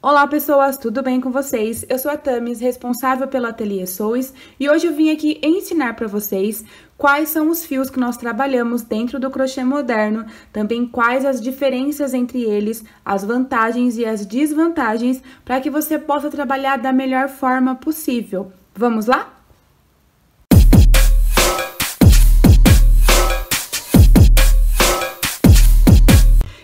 Olá pessoas, tudo bem com vocês? Eu sou a Tamis, responsável pelo Ateliê Sewis, e hoje eu vim aqui ensinar para vocês quais são os fios que nós trabalhamos dentro do crochê moderno, também quais as diferenças entre eles, as vantagens e as desvantagens, para que você possa trabalhar da melhor forma possível. Vamos lá?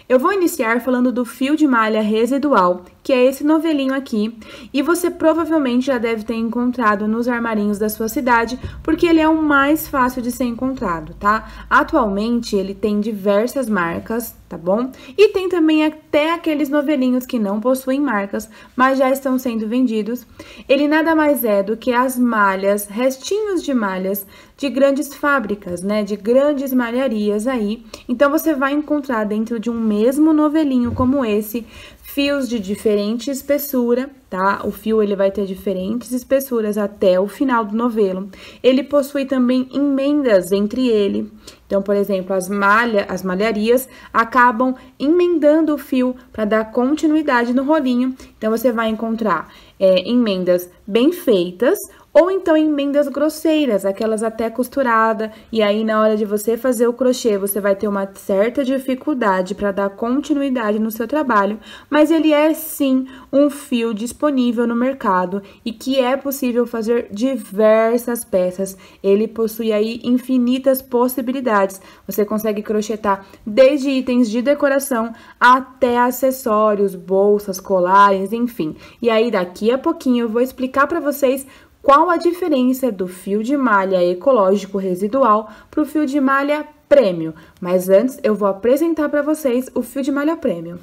Eu vou iniciar falando do fio de malha residual, que é esse novelinho aqui, e você provavelmente já deve ter encontrado nos armarinhos da sua cidade, porque ele é o mais fácil de ser encontrado, tá? Atualmente, ele tem diversas marcas, tá bom? E tem também até aqueles novelinhos que não possuem marcas, mas já estão sendo vendidos. Ele nada mais é do que as malhas, restinhos de malhas de grandes fábricas, né? De grandes malharias aí. Então, você vai encontrar dentro de um mesmo novelinho como esse, fios de diferente espessura, tá? O fio, ele vai ter diferentes espessuras até o final do novelo. Ele possui também emendas entre ele. Então, por exemplo, as malharias acabam emendando o fio para dar continuidade no rolinho. Então, você vai encontrar emendas bem feitas, ou então emendas grosseiras, aquelas até costurada, e aí na hora de você fazer o crochê, você vai ter uma certa dificuldade para dar continuidade no seu trabalho, mas ele é sim um fio disponível no mercado e que é possível fazer diversas peças. Ele possui aí infinitas possibilidades. Você consegue crochetar desde itens de decoração até acessórios, bolsas, colares, enfim. E aí daqui a pouquinho eu vou explicar para vocês qual a diferença do fio de malha ecológico residual para o fio de malha prêmio. Mas antes, eu vou apresentar para vocês o fio de malha prêmio.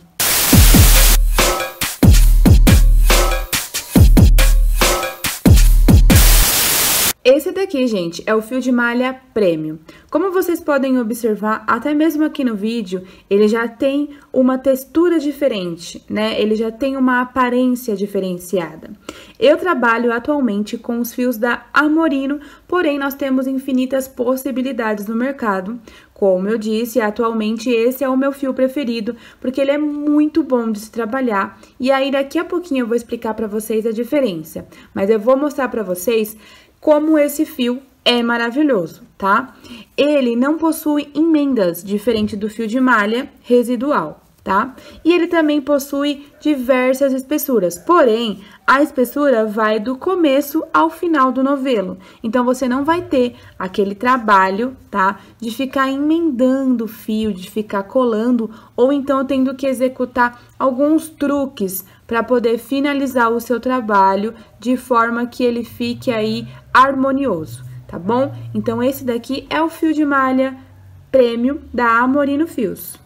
Esse daqui, gente, é o fio de malha prêmio. Como vocês podem observar, até mesmo aqui no vídeo, ele já tem uma textura diferente, né? Ele já tem uma aparência diferenciada. Eu trabalho atualmente com os fios da Armorino, porém nós temos infinitas possibilidades no mercado. Como eu disse, atualmente esse é o meu fio preferido, porque ele é muito bom de se trabalhar. E aí daqui a pouquinho eu vou explicar para vocês a diferença. Mas eu vou mostrar para vocês como esse fio é maravilhoso, tá? Ele não possui emendas, diferente do fio de malha residual, tá? E ele também possui diversas espessuras, porém, a espessura vai do começo ao final do novelo. Então, você não vai ter aquele trabalho, tá? De ficar emendando o fio, de ficar colando, ou então tendo que executar alguns truques para poder finalizar o seu trabalho de forma que ele fique aí harmonioso, tá bom? Então, esse daqui é o fio de malha prêmio da Armorino Fios.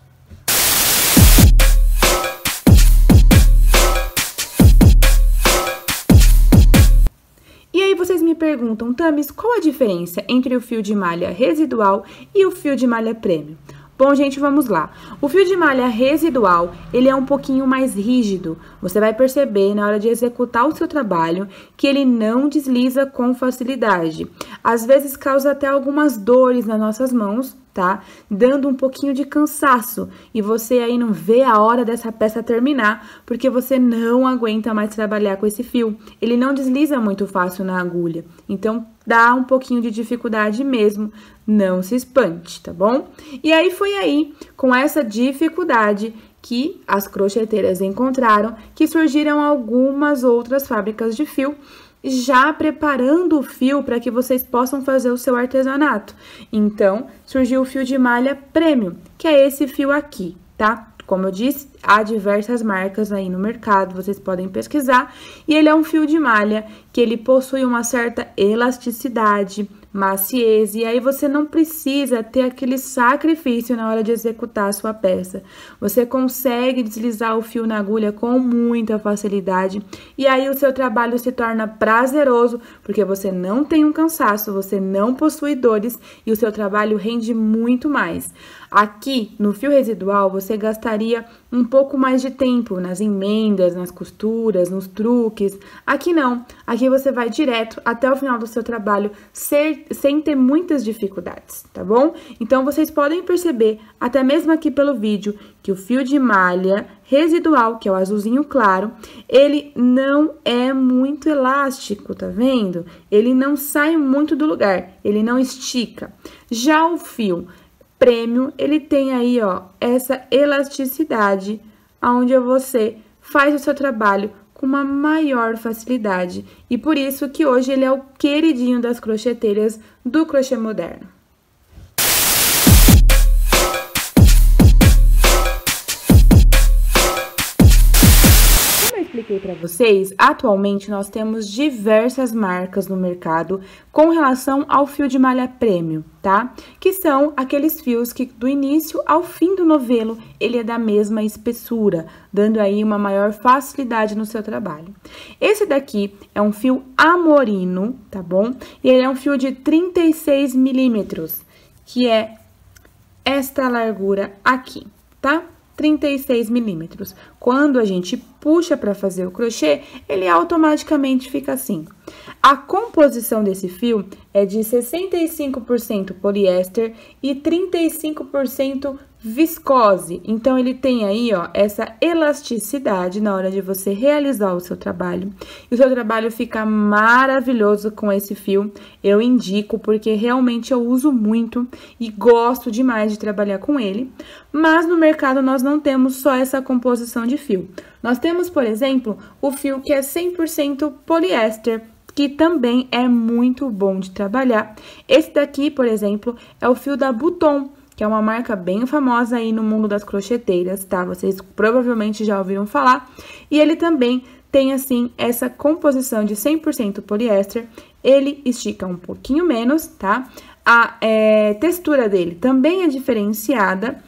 E aí vocês me perguntam, Tamis, qual a diferença entre o fio de malha residual e o fio de malha prêmio? Bom, gente, vamos lá. O fio de malha residual, ele é um pouquinho mais rígido. Você vai perceber na hora de executar o seu trabalho que ele não desliza com facilidade. Às vezes causa até algumas dores nas nossas mãos, tá? Dando um pouquinho de cansaço. E você aí não vê a hora dessa peça terminar, porque você não aguenta mais trabalhar com esse fio. Ele não desliza muito fácil na agulha. Então, dá um pouquinho de dificuldade mesmo, não se espante, tá bom? E aí, foi aí, com essa dificuldade que as crocheteiras encontraram, que surgiram algumas outras fábricas de fio, já preparando o fio para que vocês possam fazer o seu artesanato. Então, surgiu o fio de malha prêmio, que é esse fio aqui, tá? Como eu disse, há diversas marcas aí no mercado, vocês podem pesquisar. E ele é um fio de malha que ele possui uma certa elasticidade, maciez, e aí você não precisa ter aquele sacrifício na hora de executar a sua peça. Você consegue deslizar o fio na agulha com muita facilidade, e aí o seu trabalho se torna prazeroso, porque você não tem um cansaço, você não possui dores, e o seu trabalho rende muito mais. Aqui, no fio residual, você gastaria um pouco mais de tempo nas emendas, nas costuras, nos truques. Aqui não, aqui você vai direto até o final do seu trabalho sem ter muitas dificuldades, tá bom? Então, vocês podem perceber, até mesmo aqui pelo vídeo, que o fio de malha residual, que é o azulzinho claro, ele não é muito elástico, tá vendo? Ele não sai muito do lugar, ele não estica. Já o fio prêmio, ele tem aí, ó, essa elasticidade, onde você faz o seu trabalho com uma maior facilidade. E por isso que hoje ele é o queridinho das crocheteiras do crochê moderno. Expliquei para vocês, atualmente nós temos diversas marcas no mercado com relação ao fio de malha prêmio, tá? Que são aqueles fios que do início ao fim do novelo ele é da mesma espessura, dando aí uma maior facilidade no seu trabalho. Esse daqui é um fio amorino, tá bom? E ele é um fio de 36 milímetros, que é esta largura aqui, tá? 36 milímetros. Quando a gente puxa para fazer o crochê, ele automaticamente fica assim. A composição desse fio é de 65% poliéster e 35% viscose. Então, ele tem aí, ó, essa elasticidade na hora de você realizar o seu trabalho. E o seu trabalho fica maravilhoso com esse fio. Eu indico porque realmente eu uso muito e gosto demais de trabalhar com ele. Mas no mercado nós não temos só essa composição de fio. Nós temos, por exemplo, o fio que é 100% poliéster, que também é muito bom de trabalhar. Esse daqui, por exemplo, é o fio da Buton, que é uma marca bem famosa aí no mundo das crocheteiras, tá? Vocês provavelmente já ouviram falar. E ele também tem, assim, essa composição de 100% poliéster. Ele estica um pouquinho menos, tá? A textura dele também é diferenciada.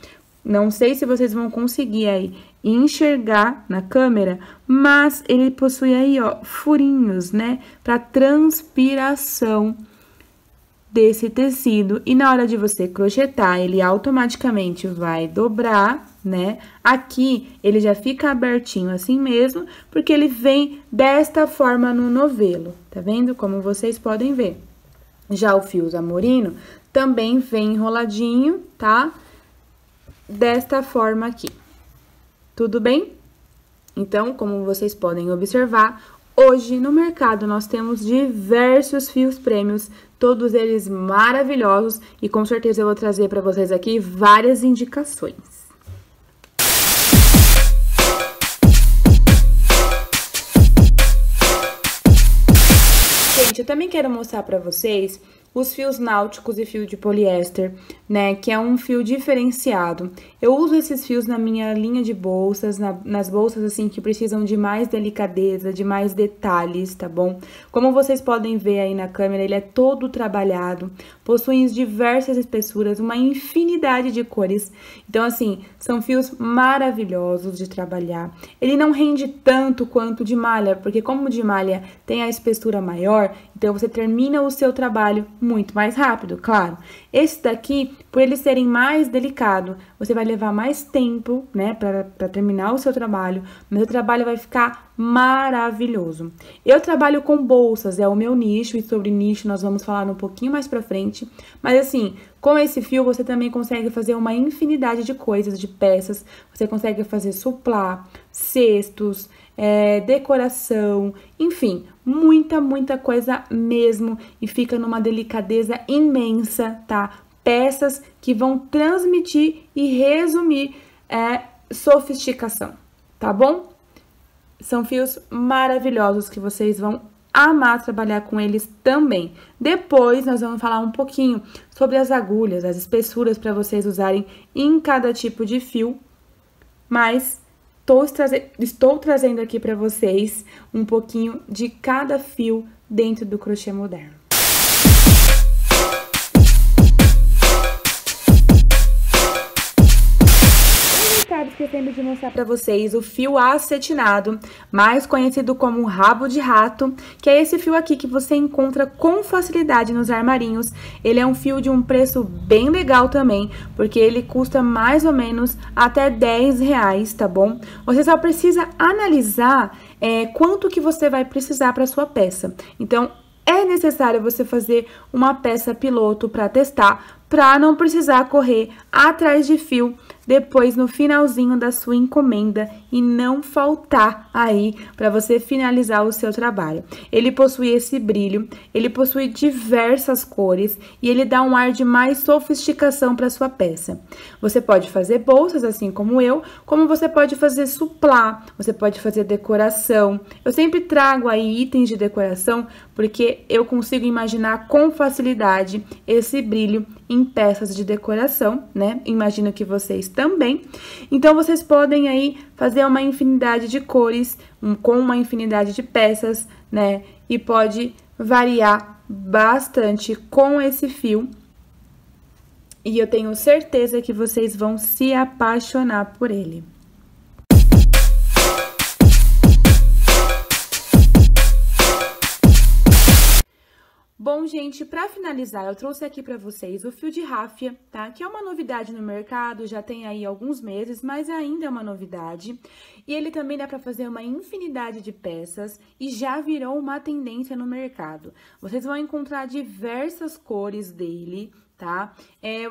Não sei se vocês vão conseguir aí enxergar na câmera, mas ele possui aí, ó, furinhos, né? Para transpiração desse tecido. E na hora de você crochetar, ele automaticamente vai dobrar, né? Aqui, ele já fica abertinho assim mesmo, porque ele vem desta forma no novelo, tá vendo? Como vocês podem ver. Já o fio amorino também vem enroladinho, tá? Desta forma aqui. Tudo bem? Então, como vocês podem observar, hoje no mercado nós temos diversos fios prêmios, todos eles maravilhosos, e com certeza eu vou trazer para vocês aqui várias indicações. Gente, eu também quero mostrar para vocês os fios náuticos e fio de poliéster, né, que é um fio diferenciado. Eu uso esses fios na minha linha de bolsas, nas bolsas, assim, que precisam de mais delicadeza, de mais detalhes, tá bom? Como vocês podem ver aí na câmera, ele é todo trabalhado, possui diversas espessuras, uma infinidade de cores. Então, assim, são fios maravilhosos de trabalhar. Ele não rende tanto quanto de malha, porque como de malha tem a espessura maior, então você termina o seu trabalho muito mais rápido, claro. Esse daqui, por eles serem mais delicado, você vai levar mais tempo, né, para terminar o seu trabalho, mas o trabalho vai ficar maravilhoso. Eu trabalho com bolsas, é o meu nicho, e sobre nicho nós vamos falar um pouquinho mais pra frente, mas assim, com esse fio você também consegue fazer uma infinidade de coisas, de peças, você consegue fazer suplá, cestos, decoração, enfim, muita coisa mesmo, e fica numa delicadeza imensa, tá? Peças que vão transmitir e resumir sofisticação, tá bom? São fios maravilhosos que vocês vão amar trabalhar com eles também. Depois, nós vamos falar um pouquinho sobre as agulhas, as espessuras para vocês usarem em cada tipo de fio, mas estou trazendo aqui para vocês um pouquinho de cada fio dentro do crochê moderno. esquecendo de mostrar para vocês o fio acetinado, mais conhecido como rabo de rato, que é esse fio aqui que você encontra com facilidade nos armarinhos. Ele é um fio de um preço bem legal também, porque ele custa mais ou menos até R$10, tá bom? Você só precisa analisar quanto que você vai precisar para sua peça. Então, é necessário você fazer uma peça piloto para testar, para não precisar correr atrás de fio depois no finalzinho da sua encomenda e não faltar aí para você finalizar o seu trabalho. Ele possui esse brilho, ele possui diversas cores e ele dá um ar de mais sofisticação para sua peça. Você pode fazer bolsas assim como eu, como você pode fazer suplá, você pode fazer decoração. Eu sempre trago aí itens de decoração porque eu consigo imaginar com facilidade esse brilho em peças de decoração, né? Imagino que vocês também. Então, vocês podem aí fazer uma infinidade de cores, com uma infinidade de peças, né? E pode variar bastante com esse fio. E eu tenho certeza que vocês vão se apaixonar por ele. Bom, gente, para finalizar, eu trouxe aqui para vocês o fio de ráfia, tá? Que é uma novidade no mercado, já tem aí alguns meses, mas ainda é uma novidade. E ele também dá para fazer uma infinidade de peças e já virou uma tendência no mercado. Vocês vão encontrar diversas cores dele, tá?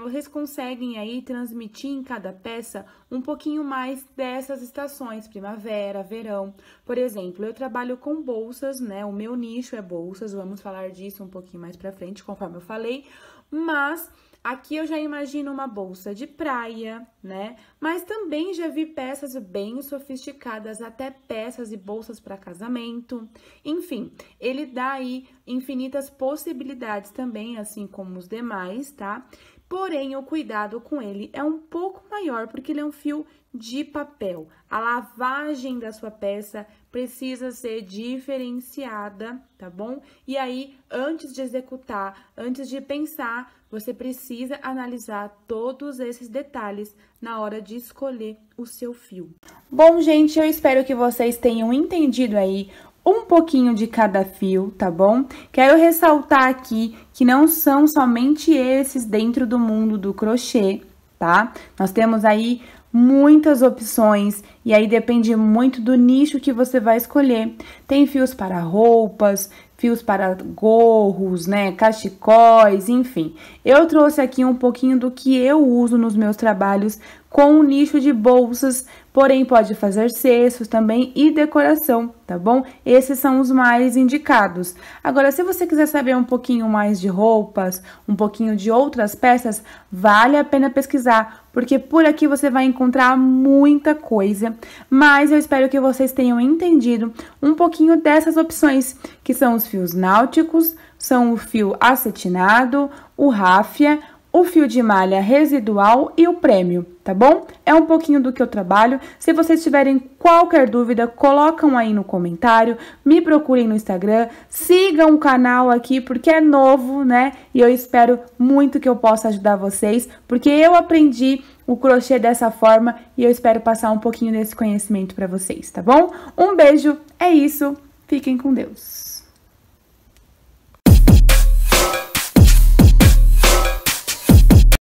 Vocês conseguem aí transmitir em cada peça um pouquinho mais dessas estações, primavera, verão. Por exemplo, eu trabalho com bolsas, né? O meu nicho é bolsas, vamos falar disso um pouquinho mais pra frente, conforme eu falei, mas aqui eu já imagino uma bolsa de praia, né? Mas também já vi peças bem sofisticadas, até peças e bolsas para casamento. Enfim, ele dá aí infinitas possibilidades também, assim como os demais, tá? Porém, o cuidado com ele é um pouco maior, porque ele é um fio de papel. A lavagem da sua peça precisa ser diferenciada, tá bom? E aí, antes de executar, antes de pensar, você precisa analisar todos esses detalhes na hora de escolher o seu fio. Bom, gente, eu espero que vocês tenham entendido aí um pouquinho de cada fio, tá bom? Quero ressaltar aqui que não são somente esses dentro do mundo do crochê, tá? Nós temos aí muitas opções e aí depende muito do nicho que você vai escolher. Tem fios para roupas, fios para gorros, né, cachecóis, enfim. Eu trouxe aqui um pouquinho do que eu uso nos meus trabalhos com o nicho de bolsas, porém pode fazer cestos também e decoração, tá bom? Esses são os mais indicados. Agora, se você quiser saber um pouquinho mais de roupas, um pouquinho de outras peças, vale a pena pesquisar, porque por aqui você vai encontrar muita coisa, mas eu espero que vocês tenham entendido um pouquinho dessas opções, que são os fios náuticos, são o fio acetinado, o ráfia, o fio de malha residual e o prêmio, tá bom? É um pouquinho do que eu trabalho. Se vocês tiverem qualquer dúvida, colocam aí no comentário, me procurem no Instagram, sigam o canal aqui porque é novo, né? E eu espero muito que eu possa ajudar vocês, porque eu aprendi o crochê dessa forma e eu espero passar um pouquinho desse conhecimento para vocês, tá bom? Um beijo, é isso, fiquem com Deus!